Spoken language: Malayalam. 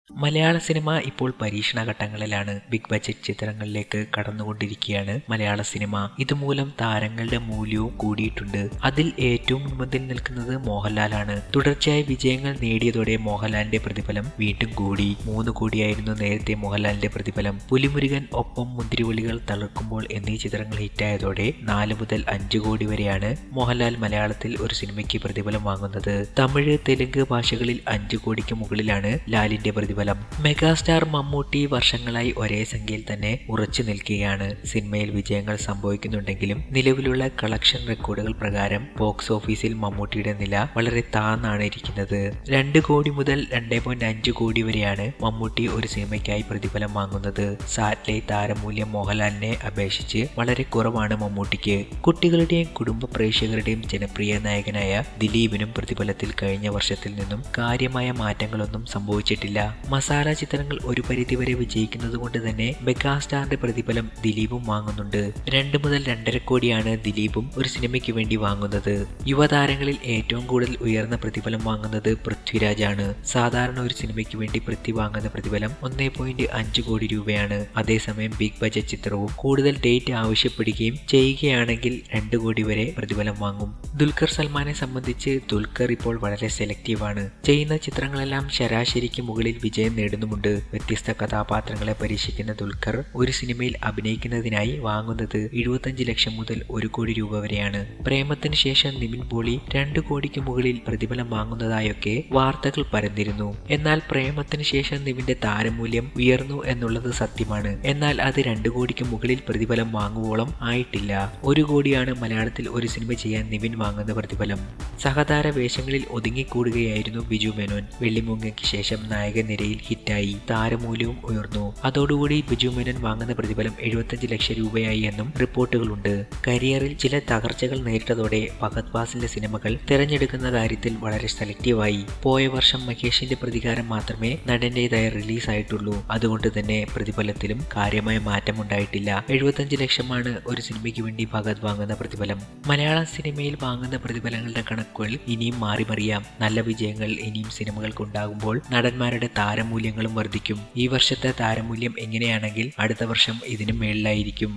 മലയാള സിനിമ ഇപ്പോൾ പരീക്ഷണ ഘട്ടങ്ങളിലാണ്. ബിഗ് ബജറ്റ് ചിത്രങ്ങളിലേക്ക് കടന്നുകൊണ്ടിരിക്കുകയാണ് മലയാള സിനിമ. ഇതുമൂലം താരങ്ങളുടെ മൂല്യവും കൂടിയിട്ടുണ്ട്. അതിൽ ഏറ്റവും മുൻപന്തിൽ നിൽക്കുന്നത് മോഹൻലാലാണ്. തുടർച്ചയായി വിജയങ്ങൾ നേടിയതോടെ മോഹൻലാലിന്റെ പ്രതിഫലം വീണ്ടും കൂടി. 3 കോടിയായിരുന്നു നേരത്തെ മോഹൻലാലിന്റെ പ്രതിഫലം. പുലിമുരുകൻ, ഒപ്പം, മുന്തിരിവള്ളികൾ, തളിർക്കുമ്പോൾ എന്നീ ചിത്രങ്ങൾ ഹിറ്റായതോടെ 4 മുതൽ 5 കോടി വരെയാണ് മോഹൻലാൽ മലയാളത്തിൽ ഒരു സിനിമയ്ക്ക് പ്രതിഫലം വാങ്ങുന്നത്. തമിഴ്, തെലുങ്ക് ഭാഷകളിൽ 5 കോടിക്ക് മുകളിലാണ് ലാലിന്റെ പ്രതിഫലം. മെഗാസ്റ്റാർ മമ്മൂട്ടി വർഷങ്ങളായി ഒരേ സംഖ്യയിൽ തന്നെ ഉറച്ചു നിൽക്കുകയാണ്. സിനിമയിൽ വിജയങ്ങൾ സംഭവിക്കുന്നുണ്ടെങ്കിലും നിലവിലുള്ള കളക്ഷൻ റെക്കോർഡുകൾ പ്രകാരം ബോക്സ് ഓഫീസിൽ മമ്മൂട്ടിയുടെ നില വളരെ താഴ്ന്നാണ് ഇരിക്കുന്നത്. 2 കോടി മുതൽ 2.5 കോടി വരെയാണ് മമ്മൂട്ടി ഒരു സിനിമയ്ക്കായി പ്രതിഫലം വാങ്ങുന്നത്. സാറ്റലൈറ്റ് താരമൂല്യം മോഹൻലാലിനെ അപേക്ഷിച്ച് വളരെ കുറവാണ് മമ്മൂട്ടിക്ക്. കുട്ടികളുടെയും കുടുംബ പ്രേക്ഷകരുടെയും ജനപ്രിയ നായകനായ ദിലീപിനും പ്രതിഫലത്തിൽ കഴിഞ്ഞ വർഷത്തിൽ നിന്നും കാര്യമായ മാറ്റങ്ങളൊന്നും സംഭവിച്ചിട്ടില്ല. മസാല ചിത്രങ്ങൾ ഒരു പരിധിവരെ വിജയിക്കുന്നത് കൊണ്ട് തന്നെ മെഗാസ്റ്റാറിന്റെ പ്രതിഫലം ദിലീപും വാങ്ങുന്നുണ്ട്. 2 മുതൽ 2.5 കോടിയാണ് ദിലീപും ഒരു സിനിമയ്ക്ക് വേണ്ടി വാങ്ങുന്നത്. യുവതാരങ്ങളിൽ ഏറ്റവും കൂടുതൽ ഉയർന്ന പ്രതിഫലം വാങ്ങുന്നത് പൃഥ്വിരാജാണ്. സാധാരണ ഒരു സിനിമയ്ക്ക് വേണ്ടി പൃഥ്വി വാങ്ങുന്ന പ്രതിഫലം 1.5 കോടി രൂപയാണ്. അതേസമയം ബിഗ് ബജറ്റ് ചിത്രവും കൂടുതൽ ഡേറ്റ് ആവശ്യപ്പെടുകയും ചെയ്യുകയാണെങ്കിൽ 2 കോടി വരെ പ്രതിഫലം വാങ്ങും. ദുൽഖർ സൽമാനെ സംബന്ധിച്ച് ദുൽഖർ ഇപ്പോൾ വളരെ സെലക്റ്റീവാണ്. ചെയ്യുന്ന ചിത്രങ്ങളെല്ലാം ശരാശരിക്ക് മുകളിൽ വിജയം നേടുന്നുമുണ്ട്. വ്യത്യസ്ത കഥാപാത്രങ്ങളെ പരീക്ഷിക്കുന്ന ദുൽഖർ ഒരു സിനിമയിൽ അഭിനയിക്കുന്നതിനായി വാങ്ങുന്നത് 75 ലക്ഷം മുതൽ 1 കോടി രൂപ വരെയാണ്. പ്രേമത്തിന് ശേഷം നിവിൻ പോളി 2 കോടിക്ക് മുകളിൽ പ്രതിഫലം വാങ്ങുന്നതായൊക്കെ വാർത്തകൾ പരന്നിരുന്നു. എന്നാൽ പ്രേമത്തിന് ശേഷം നിവിന്റെ താരമൂല്യം ഉയർന്നു എന്നുള്ളത് സത്യമാണ്. എന്നാൽ അത് 2 കോടിക്ക് മുകളിൽ പ്രതിഫലം വാങ്ങുവോളം ആയിട്ടില്ല. 1 കോടിയാണ് മലയാളത്തിൽ ഒരു സിനിമ ചെയ്യാൻ നിവിൻ വാങ്ങുന്ന പ്രതിഫലം. സഹതാര വേഷങ്ങളിൽ ഒതുങ്ങിക്കൂടുകയായിരുന്നു ബിജു മേനോൻ. വെള്ളിമൂങ്ങയ്ക്ക് ശേഷം നായക നിരയിൽ ഹിറ്റായി. താരമൂല്യവും ഉയർന്നു. അതോടുകൂടി ബിജു മേനോൻ വാങ്ങുന്ന പ്രതിഫലം 75 ലക്ഷം രൂപയായി എന്നും റിപ്പോർട്ടുകളുണ്ട്. കരിയറിൽ ചില തകർച്ചകൾ നേരിട്ടതോടെ ഫഹദ് ഫാസിലിന്റെ സിനിമകൾ തിരഞ്ഞെടുക്കുന്ന കാര്യത്തിൽ വളരെ സെലക്റ്റീവായി. പോയ വർഷം മഹേഷിന്റെ പ്രതികാരം മാത്രമേ നടന്റേതായ റിലീസ് ആയിട്ടുള്ളൂ. അതുകൊണ്ട് തന്നെ പ്രതിഫലത്തിലും കാര്യമായ മാറ്റമുണ്ടായിട്ടില്ല. 75 ലക്ഷമാണ് ഒരു സിനിമയ്ക്ക് വേണ്ടി ഫഹദ് വാങ്ങുന്ന പ്രതിഫലം. മലയാള സിനിമയിൽ വാങ്ങുന്ന പ്രതിഫലങ്ങളുടെ കണക്കുകൾ ഇനിയും മാറിമറിയാം. നല്ല വിജയങ്ങൾ ഇനിയും സിനിമകൾക്കുണ്ടാകുമ്പോൾ നടന്മാരുടെ താരമൂല്യങ്ങളും വർദ്ധിക്കും. ഈ വർഷത്തെ താരമൂല്യം എങ്ങനെയാണെങ്കിൽ അടുത്ത വർഷം ഇതിനും മേളിലായിരിക്കും.